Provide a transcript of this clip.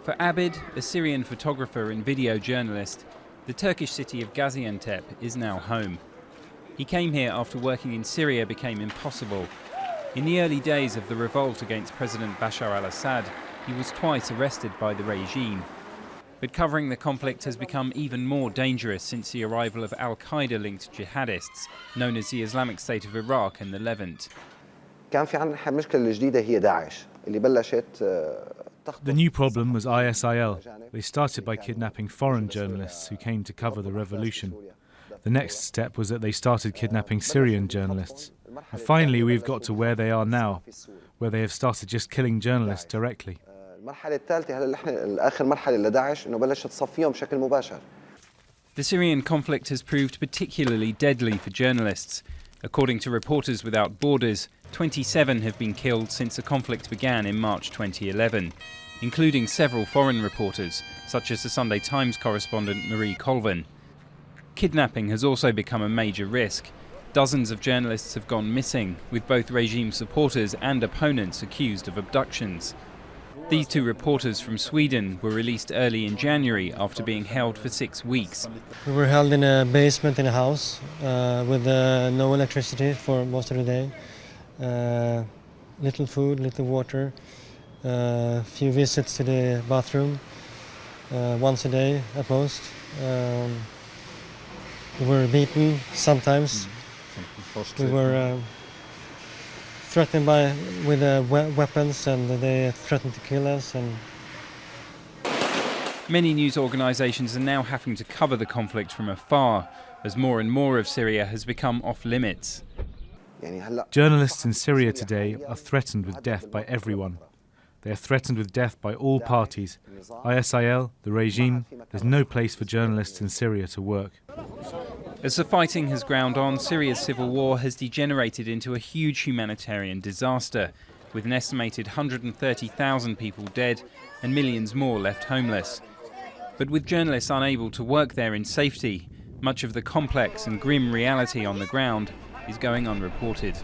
For Abid, a Syrian photographer and video journalist, the Turkish city of Gaziantep is now home. He came here after working in Syria became impossible. In the early days of the revolt against President Bashar al-Assad, he was twice arrested by the regime. But covering the conflict has become even more dangerous since the arrival of al-Qaeda-linked jihadists, known as the Islamic State of Iraq and the Levant. The new problem was ISIL. They started by kidnapping foreign journalists who came to cover the revolution. The next step was that they started kidnapping Syrian journalists. And finally we've got to where they are now, where they have started just killing journalists directly. The Syrian conflict has proved particularly deadly for journalists. According to Reporters Without Borders, 27 have been killed since the conflict began in March 2011, including several foreign reporters, such as the Sunday Times correspondent Marie Colvin. Kidnapping has also become a major risk. Dozens of journalists have gone missing, with both regime supporters and opponents accused of abductions. These two reporters from Sweden were released early in January after being held for 6 weeks. We were held in a basement in a house with no electricity for most of the day. Little food, little water, few visits to the bathroom, once a day at most. We were beaten sometimes. We were threatened with weapons, and they threatened to kill us. Many news organisations are now having to cover the conflict from afar, as more and more of Syria has become off limits. Journalists in Syria today are threatened with death by everyone. They are threatened with death by all parties. ISIL, the regime, there's no place for journalists in Syria to work. As the fighting has ground on, Syria's civil war has degenerated into a huge humanitarian disaster, with an estimated 130,000 people dead and millions more left homeless. But with journalists unable to work there in safety, much of the complex and grim reality on the ground is going unreported.